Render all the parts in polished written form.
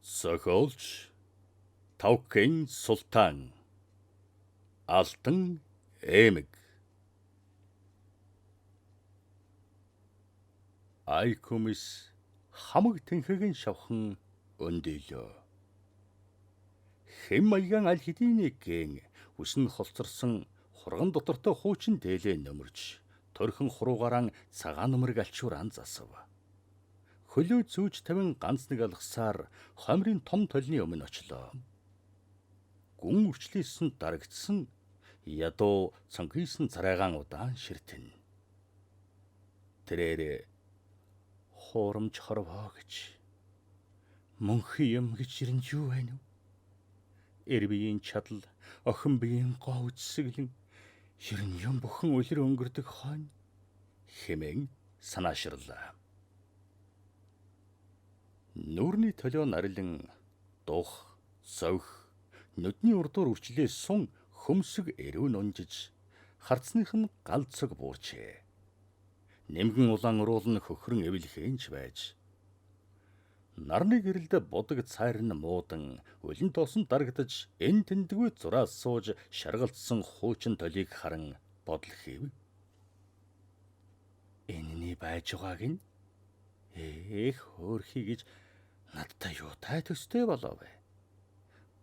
Зохиолч Тавкын Султан Алтан эмэг. Айкумис хамаг тэнхэгийн шавхан өндөөлөө. Хэм маягаан аль хэдийн гэн үсэн холцорсон хурган дотортой хуучин дээлээ нөмөрж торхон хуруугаран цагаан нөмрөг алчууран засав. Хөлөө зүүж тавин ганц нэг алгасаар хомрын том толны өмнө очлоо. Гүн үрчлээсэн дарагдсан ядуу цонгийсэн царайгаан удаан ширтэн. Тэрээр хуурамч хорвоо гэж мөнхи юм гэж ирэн юу байна вэ? Эр биеийн чадал, охин биеийн гоо үсэглэн ерэн юм бүхэн үлэр өнгөрдөг хойно хэмээн санааширлаа. Нүрний толио нарилан дух, совх, нүдний урдуур үрчлээ сун хөмсөг эрүүн унжиж харцных нь галцог буурчээ. Нэмгэн улаан уруулан хөхрөн эвлэхэнч байж. Нарны гэрэлдэ будаг цайр нь муудан өлөн тоосон дарагдаж эн тэндгүй зураас сууж шаргалцсан хуучин толийг харан бодол хийв. Энэний байж байгааг нь хөөрхий гэж надтай юу тай төстэй болов вэ?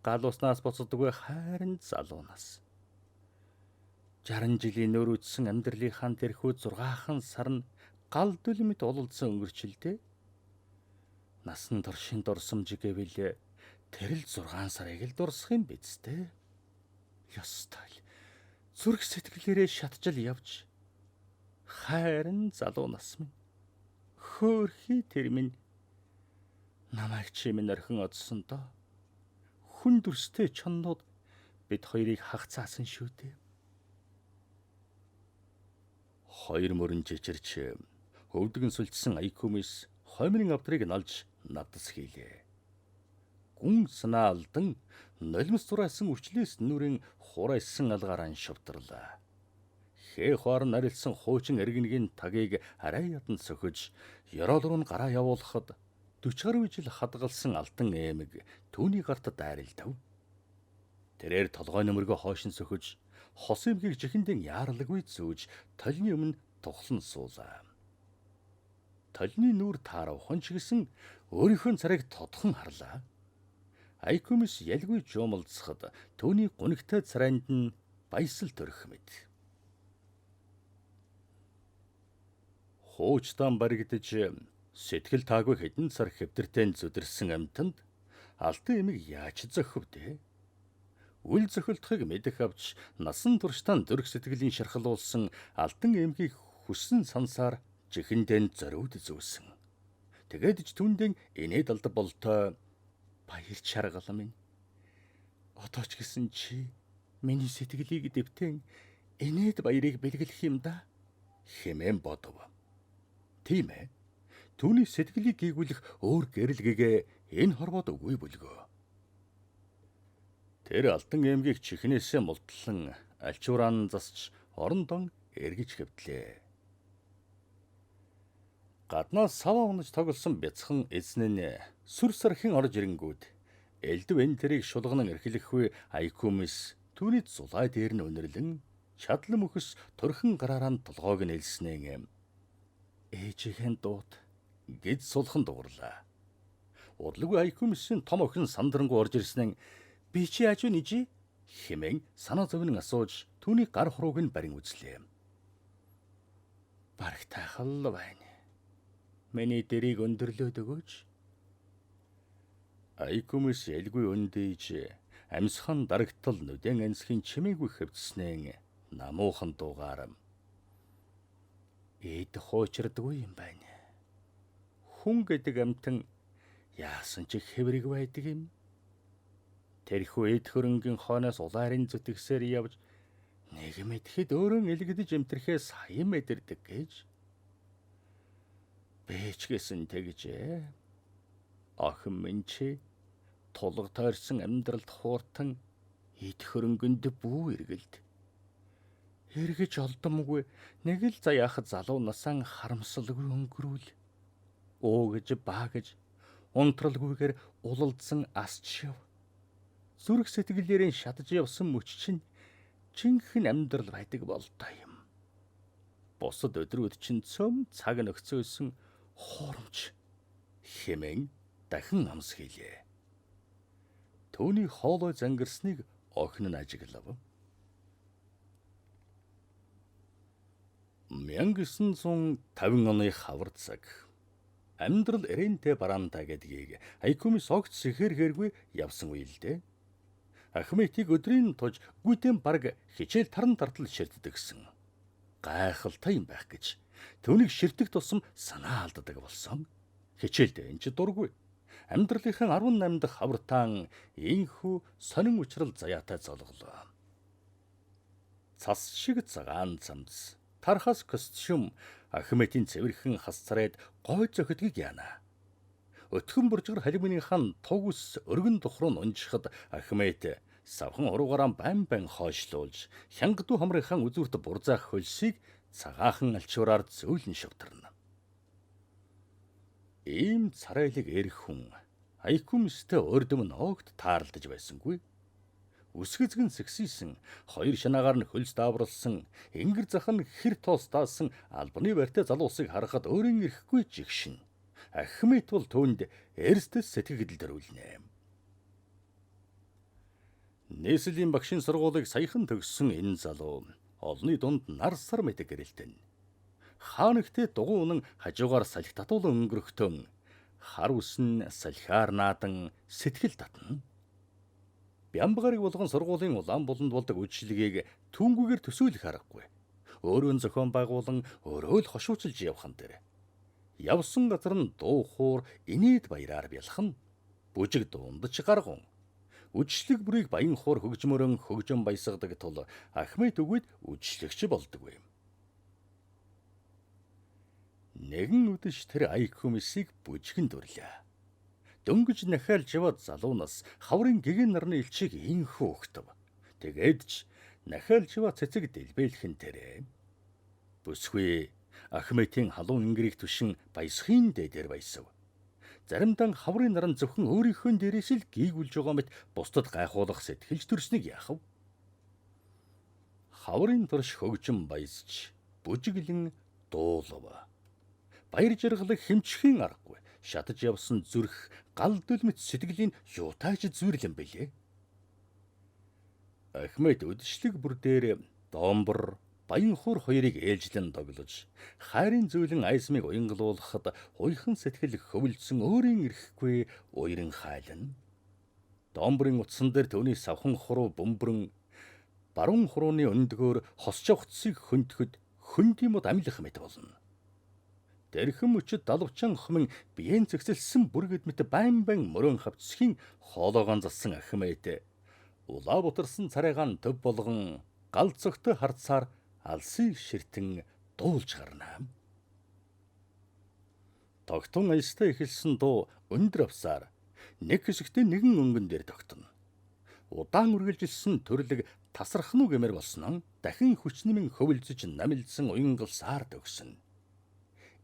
Гал уснаас боцодгүй хайрын залуу нас. 60 жилийн нөр үтсэн амьдралынхаа тэрхүү 6хан сар нь гал дүлмэд улалдсан өнгөрчлөлтэй. Насан туршийн дурсамж гэвэл тэрл 6 сарыг л дурсах юм биз дээ. Ёстой. Зүрх сэтгэлээрээ шатжил явж хайрын залуу нас минь. Хөөрхий тэр минь намайг чимэн орхин одсон доо. Хүн дүрстэй чоннууд бид хоёрыг хагцаасан шүү дээ. Хоёр мөрөн жичирч өвдгөн сүлжсэн Айкумис хоймрын авдрыг налж надас хийлээ. Гүн санаа алдан нулимс зураасан үрчлээс нүрийн хурайсан алгаараа шавтарлаа. Хээ хоор нарилсан хуучин эргэнгийн тагийг арай ядан сөхөж ёроол руу гараа явуулахад 40 гаруй жил хадгалсан алтан эмэг түүний гарт дайралтав. Тэрээр толгой нөмөргөө хоошин сөхөж хос эмгийг жихэндэн яарлагүй зүүж толны өмнө тухлан суулаа. Толны нүур тааравхан чигсэн өөрийнхөө царайг тодхон харлаа. Айкумис ялгүй жуумалцахад түүний гунигтай царайнд нь баясал төрөх мэд. Хуучтан баригдаж сэтгэл таагүй хэдэн цар хэвтэртэй зүдэрсэн амтанд алтан эмэг яаж зохивдээ? Үл зохилдохыг мэдэх авч насан туршдаа зүрх сэтгэлийн шархалуулсан алтан эмгийг хүссэн сансаар жихэндээ зориуд зүүсэн. Тэгээд ч түндэн инээд алд болтой баяр чаргал минь. Одоо ч гэсэн чи миний сэтгэлийг дэвтэн инээд баярыг бэлгэлэх юм да хэмээн бодов. Тийм ээ. Түүний сэтгэлийг гүйгүүлэх өөр гэрэлгэгээ энэ хорвоод үгүй бүлгөө. Тэр алтан эмгийг чихнээсээ мултлан алчууран засч орондон эргэж хэвтлээ. Гаднаас саваа унаж тоглосон бяцхан эзэн нь сүр сархин орж ирэнгүүд элдв энэ тэрийг шулганан эрхлэхгүй Айкумис түүний зулай дээр нь өнөрлөн чадлан мөхөс торхон гараараа толгойг нь элснэн ээжихэн дуут гэж сулхан дуурлаа. Удалгүй Айкумисийн том охин сандрангу орж ирснэн би чи яаж вэ нижи хэмээн санаа зовнон асууж түүний гар хурууг нь барин үзлээ. Бараг тахал байна. Миний дэрийг өндөрлөөд өгөөч. Айкумис ялгүй өндөөж амьсхан дарагтал нүдэн ансхийн чимээгүй хэвдснэн намуухан дуугаар эд хуучирдаггүй юм байна. Хүн гэдэг амтан яасан ч хэврэг байдаг юм. Тэрхүү эд хөрөнгийн хойноос улаарын зүтгэсээр явж нэг мэдэхэд өөрөө элгдэж эмтэрхээ саян мэдэрдэг гэж. Бээч гэсэн тэгжээ. Охин минь чи тулга тойрсон амьдралд хууртан эд хөрөнгөнд бүү эргэлд. Эргэж олдомгүй нэг л заяах залуу насаа харамсалгүй өнгөрүүл. Оо гэж баа гэж унтралгүйгээр улалдсан асч яв. Зүрх сэтгэлээрээ шатаж явсан мөч чинь жинхэнэ амьдрал байдаг болтой юм. Бусад өдрүүд чинь цөм цаг нөхцөөсөн хуурамч хэмээн дахин амс хийлээ. Төвний хоолой зангирсныг охин нь ажиглав. 1950 оны хавар цаг. Амьдрал эрэнтэй бараантай гэдгийг Айкумис огт сэхэр хэргүй явсан үе л дээ. Ахметийг өдрийн тож гүйтэн бараг хичээл таран тартал ширтдэгсэн. Гайхалтай юм байх гэж түүнийг ширтэх тусам санаа алддаг болсон. Хичээлдээ энэ ч дургүй. Амьдралынхаа 18 дахь хавартаан ийхүү сонин учрал заяатай золголоо. Цас шиг цагаан цамц, тархас костюм Ахметийн цэвэрхэн хас царайд гой зохидгийг яана. Өтгөн буржгар халимныхан туг ус өргөн тухруу унжихад Ахмет савхан уруугараа байн хойшлуулж хянгадуу хамрынхан үзүүрт бурзаах хөлсийг цагаахан алчуураар зөөлн шавтарна. Ийм царайлаг эрх хүн Айкумистэй өрдөм нь огт таарлаж байсангүй. Үсгэзгэн сэгсийсэн, хоёр шанаагаар нь хөлс дааварлсан, ингэр зах нь хэр тоос даасан албаны байртай залуусыг харахад өөрийн ирэхгүй жигшин. Ахмет бол түүнд эрсдэс сэтгэгдэл төрүүлнэ. Нийслэлийн багшийн сургуулийг саяхан төгссөн энэ залуу олны дунд нар сар мэдэг гэрэлтэн. Хаанагтээ дугуй унан хажуугаар салхи татуулан өнгөрөхтөн хар үсэн салхиар наадан сэтгэл татна. Бямбагарыг болгон сургуулийн улаан болонд болдог үйлчлэгийг түүнгүйгээр төсөөлөх аргагүй. Өөрөө зохион байгуулан өөрөө л хошуучилж явхан дээр. Явсан газар нь дуу хуур инээд баяраар бялхан. Бүжиг дундч гаргун. Үдшилэг бүрийг баян хуур хөгжмөрөн хөгжөн баясгадаг тул Ахмет өгөөд үдшилэгч болдоггүй. Нэгэн үдэш тэр Айкумисыг бүжгэн дурлаа. Дөнгөж нахаалж яваад залуунаас хаврын гэгэн нарны элчийг инхүү өгтөв. Тэгээд ч нахаалж яваад цэцэг дэлбэлхэн тэрэ. Бүсгүй Ахметийн халуун ингэрийг түшин баясхын дээр баясав. Заримдаа хаврын наран зөвхөн өөрийнхөө дээрээс л гийгүүлж байгаа мэт бусдад гайхуулах сэтгэлж төрснийг яахав. Хаврын турш хөгжим баясч бүжиглэн дуулав. Баяр жаргалыг хэмчхийн аргагүй. Шатаж явсан зүрх гал дүлмэт сэтгэлийн юутайж зүрлэн бэлээ. Ахмет үдшилэг бүр дээр домбор, баян хур хоёрыг ээлжлэн тоглож, хайрын зөөлөн айсмыг уянгалуулахад уйхан сэтгэл хөвөлдсөн өөрийн ирэхгүй уйран хайлна. Домбрын утсан дээр төвний савхан хуруу бөмбөрөн, баруун хурууны өндгөөр хосч утсыг хөндөд хөндимод амилах мэт болно. Дэрхэн мөчөд далавчан хумын биеэн цэгцэлсэн бүргэд мэт байн мөрөн хавцхийн хоолоогоон зассан Ахмет улаа бутарсан царайгаан төв болгон гал цогтой харцаар алсыг ширтэн дуулж гарна. Тогтун аястай эхэлсэн дуу өндөр авсаар нэг хэсэгтээ нэгэн өнгөн дээр тогтно. Удаан үргэлжилсэн төрлөг тасрахнуу гэмээр болсон нь дахин хүчнэмэн хөвөлдөж намилдсан уянгалсаар төгснө.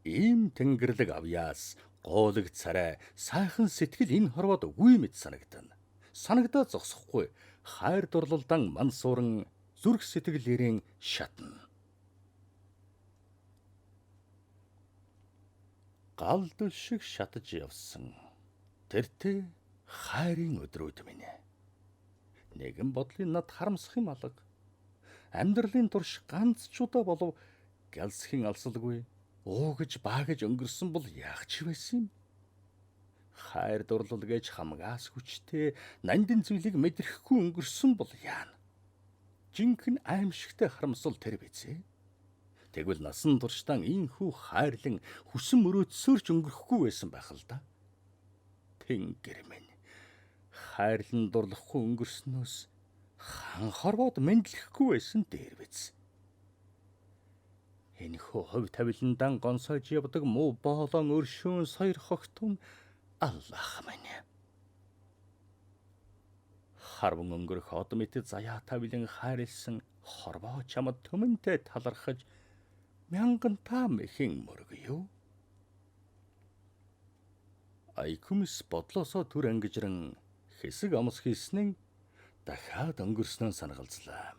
Ийм тэнгэрлэг авьяас, гоолог царай, сайхан сэтгэл энэ хорвоод үгүй мэд санагдана. Санагдаа зогсохгүй, хайр дурлалдан мансууран зүрх сэтгэлээрээ шатна. Галдул шиг шатаж явсан тэртээ хайрын өдрүүд минь. Нэгэн бодлын над харамсах юм алга. Амьдралын турш ганц ч удаа болов галсхийн алсалгүй. Уугж баагж өнгөрсөн бол яах ч байсан юм. Хайр дурлал гэж хамгаас хүчтэй нандин зүйлийг мэдрэхгүй өнгөрсөн бол яана. Жинхэнэ аимшигтай харамсал тэр бизээ. Тэгвэл насан туршдаа ийхүү хайрлан хүсэн мөрөөдсөөрч өнгөрөхгүй байсан байх л да. Тэнгэр минь хайрлан дурлахгүй өнгөрснөөс ханхарваад мэдлэхгүй байсан дээр биз. Энэхүү хувь тавиландан гонсойж явдаг муу боолон өршөөн сойр хогтун Аллах минь. Харван өнгөрөх од мэт заяа тавилан хайрлсан хорвоо чамд төмөнтэй талархаж мянган та мэхэн мөргөё. Айкумис бодлосоо түр ангижран хэсэг амс хийснэн дахиад өнгөрснөө санагалзлаа.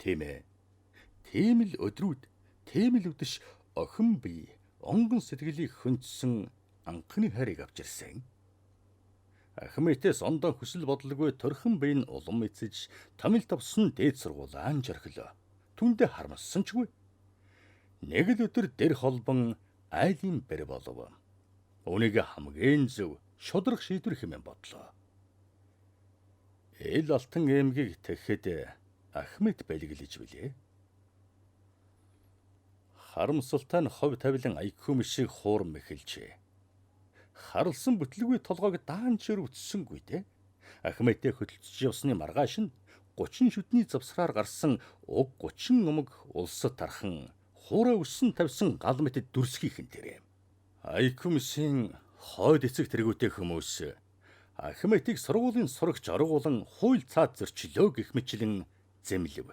Тийм ээ. Тийм л өдрүүд, тийм л үдэш охин бие онгон сэтгэлийг хөндсөн анхны хайрыг авч ирсэн. Ахмэтээс ондоо хүсэл бодлогоо торхон бие нь улам эцэж тамил тавсан дээд сургуулаан жорхлоо. Түүндээ харамссан чгүй. Нэг л өдөр дэр холбон айлын бэр болов. Үүнийг хамгийн зөв шудрах шийдвэр хэмээн бодлоо. Эл алтан эмгийг тэхэд Ахмет бэлгэлж билээ. Харамсалтай нь хов тавилан Айкумис шиг хуурм эхэлжээ. Харлсан бүтлгүй толгойг даанчээр үтсэнгүй те. Ахметээ хөдөлж явсны маргааш нь 30 шүдний завсраар гарсан уг 30 өмг улсад тархан хуурай өссөн тавьсан гал мэтэд дүрсгийхэн тэрэ. Айкумисийн хойд эцэг тэргүүтэй хүмүүс Ахметийг сургуулийн сурагч оргуулан хууль цаад зөрчлөө гэх мэтлэн зэмлэв.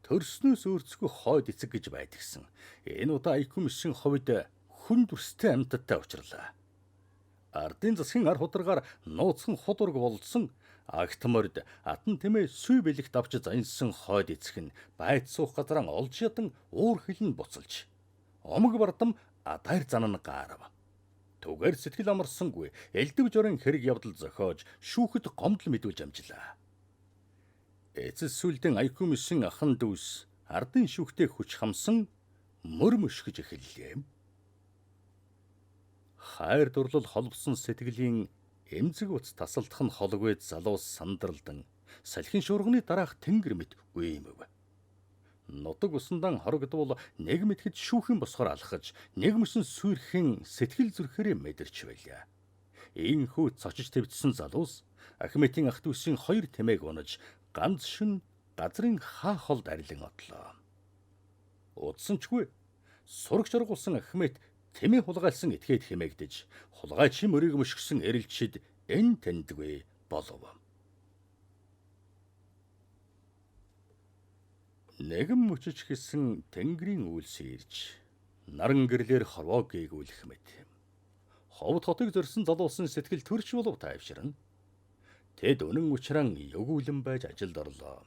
Төрснөөс өөрсгөө хойд эцэг гэж байдгсан. Энэ удаа Айкумисийн ховид хүн дүрстэй амьтадтай учрлаа. Ардын засгийн ар хударгаар нууцхан худург болдсон агтморд атан тэмээ сүй бэлэгт авч зансан хойд эцэг нь байд суух газраа олж ядан уур хилэн буцалж омог бардам адаар занан гаарав. Түгээр сэтгэл амарсангүй элдв жорын хэрэг явдал зохиож шүүхэд гомдол мэдүүлж амжлаа. Эцэс сүлдэн Айкумисийн ахан дүүс ардын шүүхтэй хүч хамсан мөр мөшгөж эхэллээ. Хайр дурлал холбосон сэтгэлийн эмзэг утас тасалдах нь холгойд залуус сандралдан салхин шуурганы дараах тэнгэр мэт үемв. Нутаг усндан хорогдвол нэг мэтгэж шүүхэн босгоор алхаж нэг мөсөн сүйрхэн сэтгэл зүрхээрээ мэдэрч байлаа. Ийхүү цочиж твдсэн залуус Ахметийн ах дүүсийн 2 тэмээг унаж ганц шин газрын хаа холд арилан одлоо. Удсанчгүй сурагч оргуулсан Ахмет тэмээ хулгайлсан этгээд хэмээгдэж хулгайчийн мөрийг мөшгсөн эрэлчид эн тандгүй болов. Нэгэн мөчөж хэсэн тэнгэрийн үйлс ирж наран гэрлэр хорвоо гээгүүлэх мэт. Ховд хотыг зорьсон залуусан сэтгэл төрч болов тайвширна. Тэд өнөн учран өгүүлэн байж ажилд орлоо.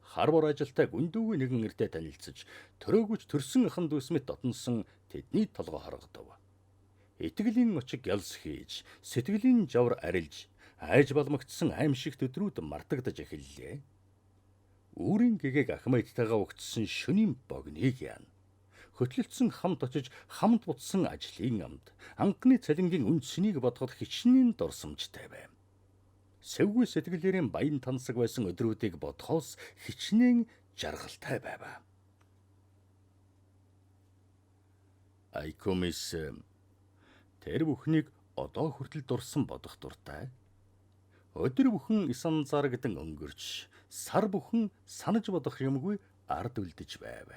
Харбор ажилтай гүндүүгийн нэгэн эрдэ танилцж төрөөгүйч төрсөн ахан дүүс мэт дотносон тэдний толгой хоргодов. Итгэлийн очиг ялс хийж, сэтгэлийн жавар арилж, айж балмагдсан аимшигт өдрүүд мартагдаж эхэллээ. Үүрийн гэгээг Ахметтайгаа өгцсөн шөнийн богныг яана. Хөтлөлдсөн хамт очиж хамт бутсан ажлын амд анхны цалингийн үндснийг бодоход хичнээн дурсамжтай байв. Сэвгүй сэтгэлээрийн баян тансаг байсан өдрүүдийг бодхоос хичнээн жаргалтай байв. Айкумис тэр бүхнийг одоо хүртэл дурсан бодох дуртай. Өдөр бүхэн исан зарагдан өнгөрч, сар бүхэн санаж бодох юмгүй ард үлдэж байв.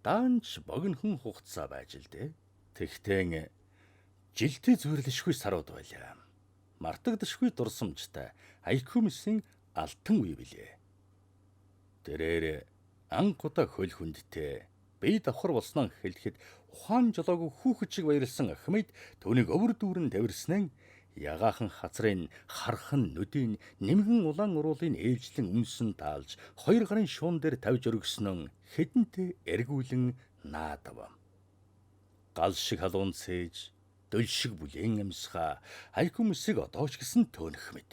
Даанч богинохон хугацаа байж л дээ. Тэгтээ жилтэй зүйрлэшгүй сарууд байлаа. Мартагдашгүй дурсамжтай Айкумисийн алтан үе билээ. Тэрээр анхудаа хөл хүндтэй бие давхар болсноо хэлэхэд ухаан жолоогүй хүүхэд шиг баярлсан Ахмед түүнийг өвөр дүүрэн тавирснаа ягаахан хацрын хархан нүдийн нэмгэн улаан уруулын ээлжлэн үнсэн таалж 2 гарын шуун дээр тавьж өргөснөн хэдэнтэй эргүүлэн наадав. Гал шиг халуун цээж дөл шиг бүлээн амсгаа Айкумисыг одоо ч гэсэн төөнөх мэд.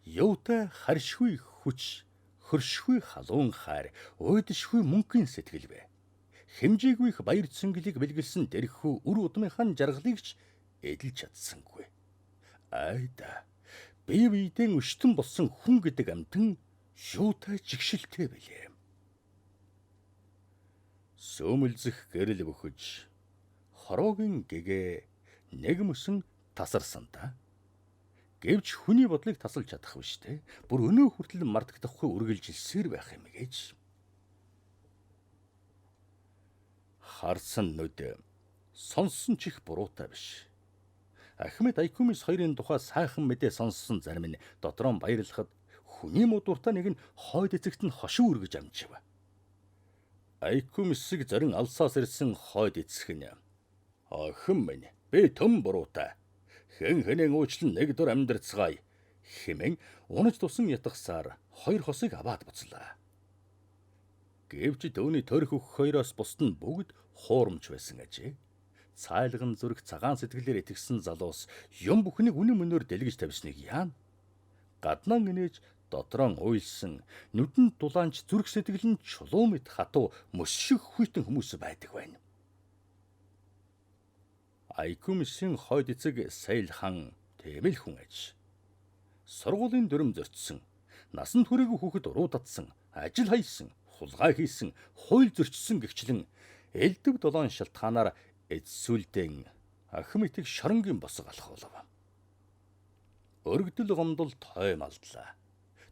Юутай харшгүй хүч, хөршгүй халуун хайр, уйдшгүй мөнгөний сэтгэл бай. Хэмжээгүй их баяр цэнгэлийг бэлгэлсэн дэрхүү үр удмынхаа жаргалыг ч эдэлж чадсангүй. Айда бие биедээ өштөн болсон хүн гэдэг амтан юутай жигшилтэй билээ. Сөмөлзөх гэрэл бөхөж хороогийн гэгээ нэг мөсөн тасарсан та. Гэвч хүний бодлыг тасалж чадах биш те. Бүр өнөө хүртэл мартагдахгүй үргэлжилсээр байх юм гэж. Харсан нүд сонссон чих буруутай биш. Ахмед Айкумис хоёрын тухай сайхан мэдээ сонссон зарим нь дотроо баярлахад хүний модууртай нэг нь хойд эцэгт нь хошуу өргөж амжив. Айкумисыг зорин алсаас ирсэн хойд эцэг нь Охин минь би төм буруутай. Хэн хэнийн уучлан нэг дор амьдрцгаая хэмээн унаж тусан ятгасаар хоёр хосыг аваад буцлаа. Гэвч төвний төрх өх хоёроос бусд нь бүгд хуурамч байсан ажээ. Цайлган зүрх цагаан сэтгэлээр итгэсэн залуус юм бүхнийг үнэн мөнөөр дэлгэж тавьсныг яана. Гаднан инээж дотроо уйлсан нүдэнд дулаанч зүрх сэтгэл нь чулуу мэт хатуу мөс шиг хүйтэн хүмүүс байдаг байна. Айкумсын хойд эцэг Сейлхан тэмэл хүн аж. Сургуулийн дүрм зөрчсөн, насанд хүрээгүй хүүхэд уруудадсан, ажил хайсан, хулгай хийсэн, хууль зөрчсөн гэгчлэн элдв долоон шалтгаанаар эцсүүлдэн ахим итэг шоронгийн босго алах болов. Өргөдөл гомдол той малдлаа.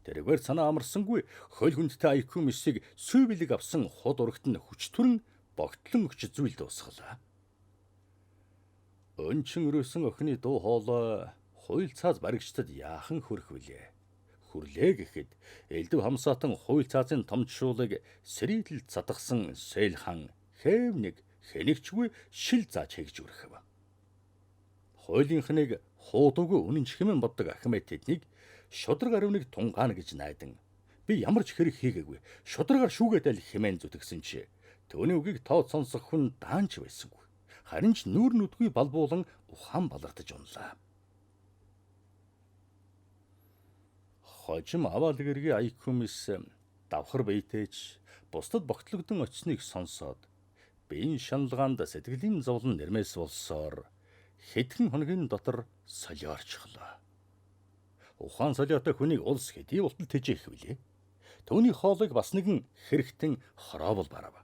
Тэргээр санаа амарсангүй хөл хүндтэй Айкумсыг сүйбэлэг авсан худ урагт нь хүчтүрэн богтлон өч зүйл дуусгалаа. Өнчин өрөөсөн охины дуу хоолой хууль цааз баригчдад яахан хүрэх вүлээ. Хүрлээ гэхэд элдв хамсаатан хууль цаазын томчшуулыг сэрийдэлд цадгсан Сейлхан хэв нэг хэнэгчгүй шил зааж хийгж өрхөв. Хуулийнхныг хуудуугүй үнэн чихмэн боддог Ахмед тэднийг шудраг аривныг тунгаана гэж найдан. Би ямар ч хэрэг хийгээгүй. Шударгаар шүүгээд аль хэмээн зүтгэсэн чи төвний үгийг тоод сонсох хүн даанч байсангүй. Харин ч нүүр нүдгүй балбуулан ухаан балардаж унлаа. Хожим аваалгэргийн Айкумс давхар биетэж бусдад богтлогдсон очсныг сонсоод биеийн шаналгаанд сэтгэлийн зовлон нэрмээс болсоор хэдхэн хоногийн дотор солиорчглоо. Ухаан солиотой хүнийг улс хэдий болтол тэжээх вүлээ. Төвний хоолойг бас нэгэн хэрэгтэн хороовол барав.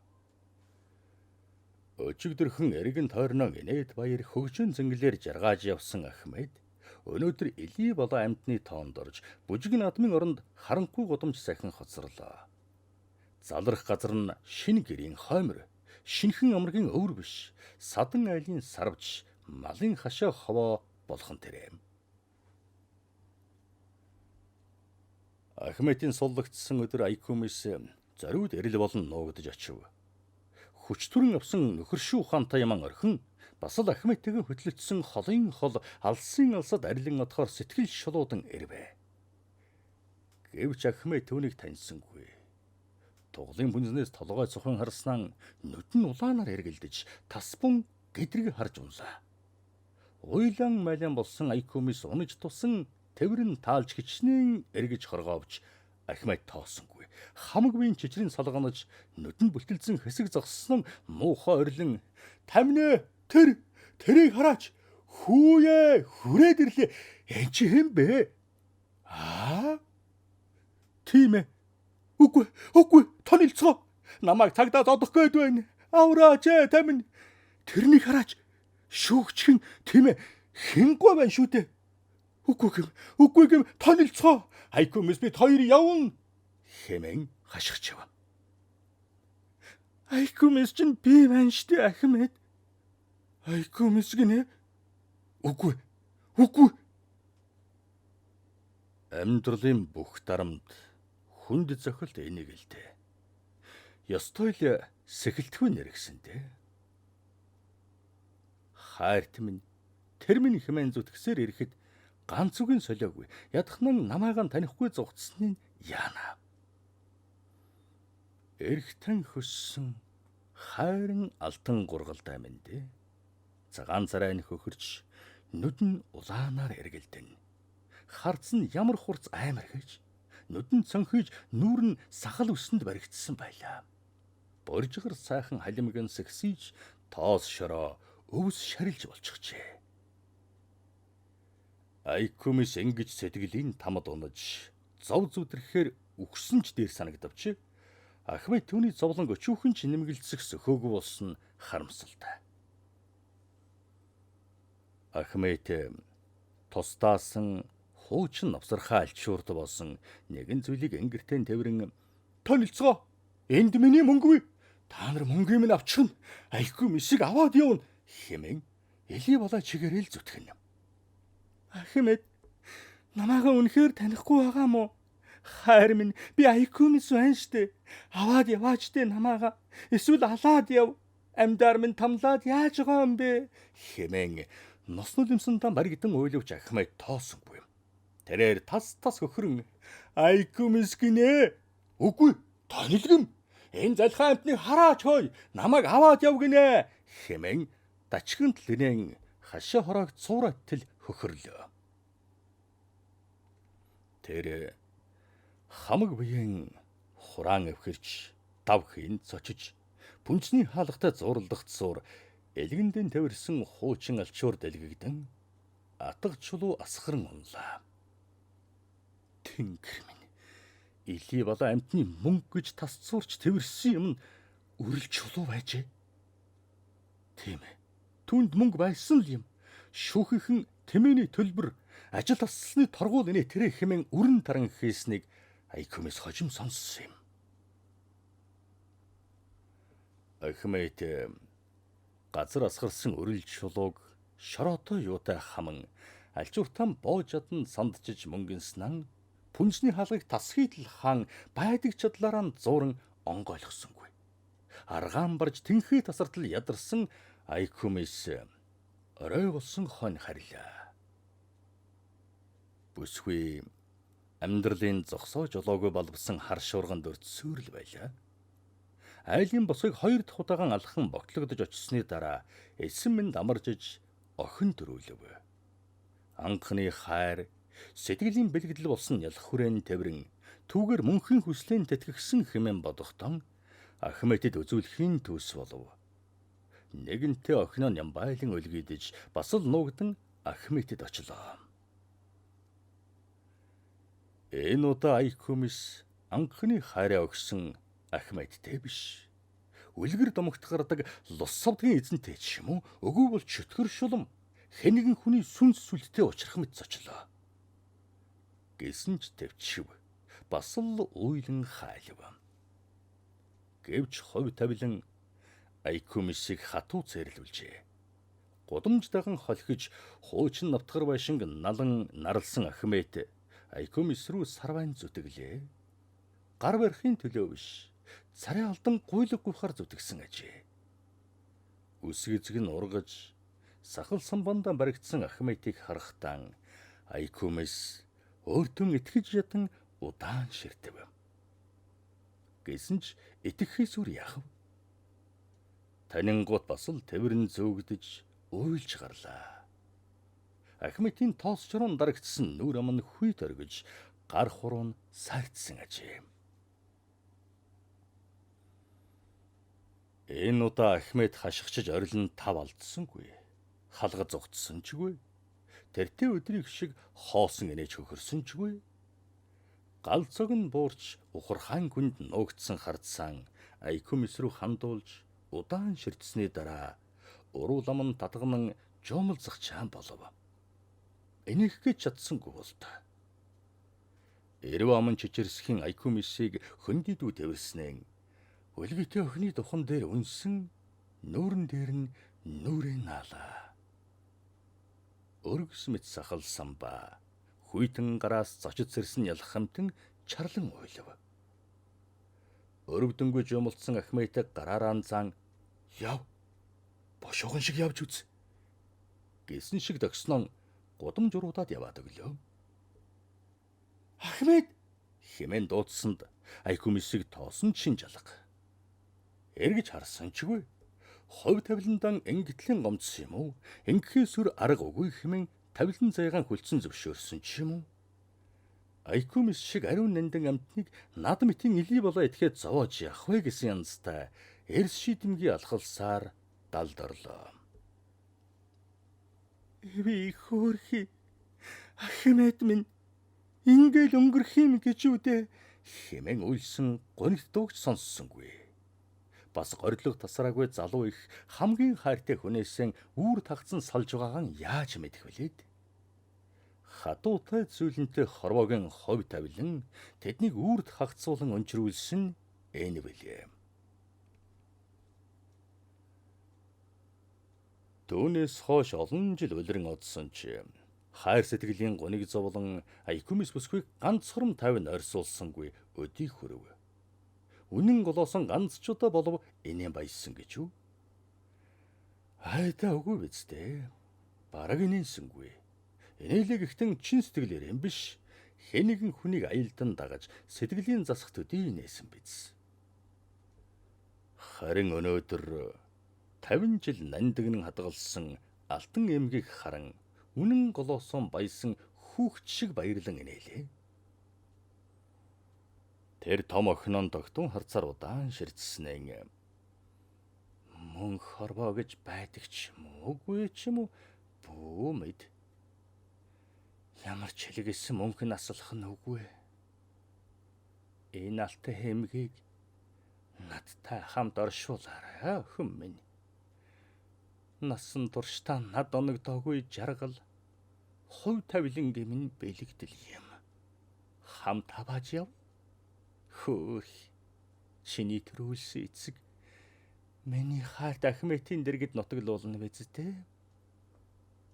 Өчигдөрхөн эргэн тойрноо инээд баяр хөгжин зэнгэлээр жаргааж явсан Ахмед өнөөдөр элий болоо амьтны тоонд орж бүжиг надмын оронд харанхуй гудамж сахин хоцорлоо. Залрах газар нь шинэ гэрийн хоймор, шинхэн амргийн өвөр биш, садан айлын сарвж, малын хашаа ховоо болгон тэрэм. Ахмедийн суллагдсан өдөр Айкумс зориуд эрэл болон нуугдж очив. Хүчтүрэн авсан нөхөршүү ухаантай яман орхин бас л Ахмедтэйгээ хөтлөгдсөн холын хол алсын алсад арилан отохоор сэтгэл шулуудан ирвэ. Гэвч Ахмед түүнийг таньсангүй. Туглын бүнзнээс толгой цохон харснаа нүд нь улаанаар эргэлдэж тасбун гэдрэг харж унлаа. Уйлан малин болсон Айкумс унаж тусан тэврэн таалж хичнээн эргэж хоргоовч Ахмед тоосонгүй. Хамагвийн чичрийн салганаж нүдэнд бүлтэлсэн хэсэг зогссон муухай орлон "Таминэ тэрийг хараач. Хүүе хүрээд ирлээ. Энд чи хэм бэ?" "Аа? Тийм ээ. Үгүй тонилцгоо. Намайг тагдаад одох гээд байна. Авраач тамин. Тэрнийг хараач. Шүүгчхэн тийм ээ. Хингүй байна шүү дээ. Үгүй гэм тонилцгоо. Айкумс бид хоёр явна." хэмээн хашгичав. "Айкумс чинь би маань штэ Ахмед." "Айкумс гинэ?" Үгүй. Амьдралын бүх дарамт хүнд зохилт энийг л дээ. Ёстой л сэхэлтгүй нэргсэн дээ. Хайрт минь тэр минь хэмээн зүтгэсээр ирэхэд ганц үгийн солиогүй. Ядахнан намайгаан танихгүй зугтсны яана. Эргтэн хөссөн хайрын алтан гургалтай минь дээ. Цагаан царайн хөхөрч нүд нь улаанаар эргэлдэн. Харц нь ямар хурц аймар гэж нүдэн цонхиж нүүр нь сахал өсөнд баригдсан байлаа. Боржгор сайхан халимгэн сэгсийж тоос шороо өвс шарилж болчихжээ. Айкумс ингэж сэтгэлийн тамад унаж зов зүдрэхээр үхсэн ч дээр санагдавч Ахмед түүний зовлон өчүүхэн ч нэмгэлцэх сөхөөгүй болсон харамсалтай. Ахмед тусдаасан хуучин навсархаа альчуурд болсон нэгэн зүйлийг энгэртэн тэрэн "Тонилцгоо. Энд миний мөнгөгүй. Та нар мөнгөний минь авчихна. Айкумсыг аваад явна" хэмээн элий болоо чигээрэл зүтгэн. "Ахмед, намайгаа үнэхээр танихгүй байгаа мó? Хайр минь би Айкумс байна штэ. Аваад яваач дээ намайгаа. Эсвэл алаад яв. Амьдаар минь тамлаад яаж байгаа юм бэ? Хэмээн носнол юмсандаа маргидан уйлвч Ахмед тоосонгүй. Тэрээр тас хөхрөн айкумис гинэ. Үгүй, тонилгэн. Энэ залхаа амтныг хараач хой. Намайг аваад яв гинэ. Хэмээн дачганд линэн хашаа хороог цуураттал хөхрлөө. Тэр хамаг биеийн хураан эвхэрч дав хийн цочиж бүнцний хаалгатай зууралдахт зуур элгэндэн тавирсан хуучин алчуур дэлгэгдэн атга чулуу асгаран унлаа. Тэнгэр минь, илий бала амтны мөнгө гэж тасцуурч тэрсэн юм нь үрэл чулуу байжээ. Тийм ээ. Түүнд мөнгө байсан л юм. Шүүхийнхэн тэмээний төлбөр ажил тассны торгуул инээ тэрэ хэмээн үрэн таран хийснийг Айкумис хожим сонссон юм. Ахмед газар асгарсан өрөл чулууг шороотой юутай хаман альчууртан боож адан сандчиж мөнгөнснан пүнсний хаалгыг тасхийдл хаан байдаг чадлаараа зууран онгойлгосонгүй. Аргаан барж тэнхээ тасартал ядарсан Айкумис орой болсон хон харилаа. Бүсгүй амьдралын зогсоо жолоогүй боловсон хар шуурганд өртсөөр л байлаа. Айлын босыг 2 дахь удаагаан алхан боглогдож очсны дараа эсэн минь дамаржиж охин төрүүлв. Анхны хайр сэтгэлийн бэлгэдэл болсон ялах хүрээн тавиран түүгээр мөнхийн хүслэн тэтгэгсэн хэмээн бодохдон Ахмедэд үзүүлэхийн төс болов. Нэгэнтээ охиноо Нямбайлан өлгийдэж бас л нуугдан Ахмедэд очлоо. Энэ удаа Айкумис анхны хайраа өгсөн Ахмедтэй биш. Үлгэр домогт гардаг лус савдгийн эзэнтэй ч юм уу, өгөө бол чөтгөр шулам хэнэгэн хүний сүнс сүлдтэй учрах мэт зочлоо. Гэсэн ч төвчв. Бас л уйлан хайлв. Гэвч хов тавилан Айкумисыг хатуу цэрлүүлжээ. Гудамж даган холхиж хуучин навтгар байшинг налан наралсан Ахмед Айкумис рүү сарвайн зүтгэлээ. Гар барихын төлөө биш, царай алдан гуйлаг гуйхаар зүтгсэн ажээ. Үсгэзэг нь ургаж, сахал самбандаа баригдсан Ахмедийг харахтан Айкумис өөртөө итгэж ядан удаан ширтэв. Гэсэн ч итгэхээс үр яах вэ? Танингууд бас л тэрэн зөөгдөж уйлж гарлаа. Ахмедийн тоос чорон дарагдсан нүур амн хүйт оргиж гар хуруу нь сагдсан ажээ. Энэ удаа Ахмед хашгичж орилн тав алдсангүй. Халга зогтсон чгүй. Тэртээ өдрийг шиг хоосон инээж хөхөрсөн чгүй. Галцог нь буурч ухархаан хүнд нуугдсан хардсан Айкумис руу хандуулж удаан ширтсэний дараа уруулам нь татган жомолзох чаан болов. Энийх гэж чадсангүй бол та. Эрв аман чичирсхийн Айкумисыг хөндидүү тавирснэн өлгөтэй охины духан дээр үнсэн нүүрэн дээр нь нүрээ наалаа. Өргөс мэт сахал самба хүйтэн гараас зочид сэрсэн ялах хамтан чарлан уйлав. Өрөвдөнгөө жомолцсон Ахмедийг гараараа зан яв. Бошоохон шиг явж үз. Гэсэн шиг догснон гудам журуудаад яваад өглөө. Ахмед хэмээн дуудсанд Айкумисыг тоосон чин жалга. Эргэж харсан чгүй. Хов тавиландан ангитлийн гомдсон юм уу? Ингэхээс үр арга үгүй хэмээн тавилан зайгаан хүлцэн зөвшөөрсөн ч юм уу? Айкумис шиг ариун нандин амтныг над мэтийн илий болоо итгэхэд зовоож явах вэ гэсэн янзтай эрс шийдэмгий алхалсаар далд орлоо. Би хөөрхи Ахмед минь ингээл өнгөрөх юм гэж үдэ хэмээн уйлсан гонигт дуугч сонссонгүй. Бас горилог тасраагүй залуу их хамгийн хайртай хүнээсэн үүр тагцсан салж байгаагаа яаж мэдэх вүлээд? Хатуутай зүйлэнтэй хорвоогийн хов тавилан тэднийг үүрд хагцуулан өнчрүүлсэн энэ билээ. Түүнээс хойш олон жил улиран одсон ч хайр сэтгэлийн гуниг зовлон Айкумис бүсгүйг ганцхором тавин орьсуулсангүй өдий хүрв. Үнэн голоосон ганц ч удаа болов инээн баяссан гэж юу? Айда үгүй биз дээ. Бараг инээсэнгүй. Инээлэг ихтэн чин сэтгэлээр юм биш. Хэн нэгэн хүнийг аялдан дагаж сэтгэлийн засах төдий инээсэн биз. Харин өнөөдөр 50 жил нандинг хадгалсан алтан эмгийг харан үнэн голоосон баясан хүүхд шиг баярлан инээлээ. Тэр том охинон тогтун харцаар удаан ширдснээ. Мөн хорвоо гэж байдаг ч юм уу, үгүй ч юм уу, бүү мэд. Ямар ч хэлгээсэн мөнхөн аслах нь үгүй. Энэ алтан эмгийг надтай хамт оршуулаарай, охин минь. Насан турш та над оногдоогүй жаргал, хувь тавилангийн минь бэлэгдэл юм. Хамт авааж яв. Хөөе, чиний төрүүлсэн эцэг миний хайрт Ахметийн дэргэд нутаглуулна биз дээ.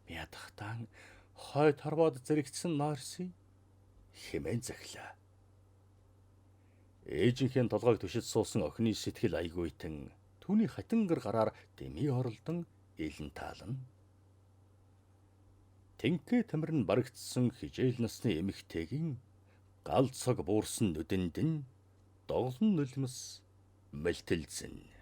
Ядахтан хойд хорвоод зэрэгцсэн Норси хэмээн захилаа. Ээжийнхээ толгойг түшиж суусан охины сэтгэл айгуйтан түүний хатангар гараар дэмий оролдон элен таална. Тэнхээ тамирн барагдсан хижээл насны эмэгтэйгийн гал цог буурсан нүдэнд нь доглон нулимс мэлтэлзэн.